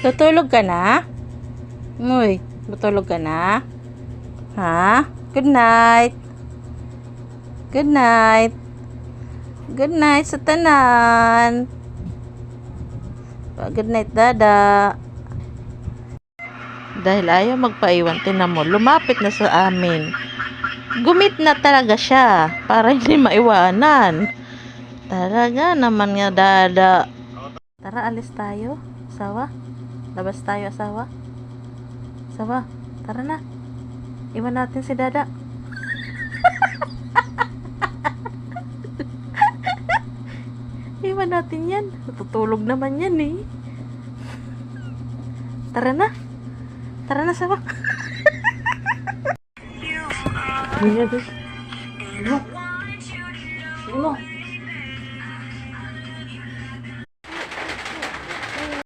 Tutulog ka na? Uy, tutulog ka na? Ha? Good night. Good night. Good night sa tanan. Good night, Dada. Dahil ayaw magpaiwan, tinan mo, lumapit na sa amin. Gumit na talaga siya para hindi maiwanan. Talaga naman nga, Dada. Tara, alis tayo. Asawa? Labas tayo, asawa? Asawa, tara na. Iwan natin si Dada. Iwan natin yan. Tutulog naman yan eh. Tara na. Tara na, asawa.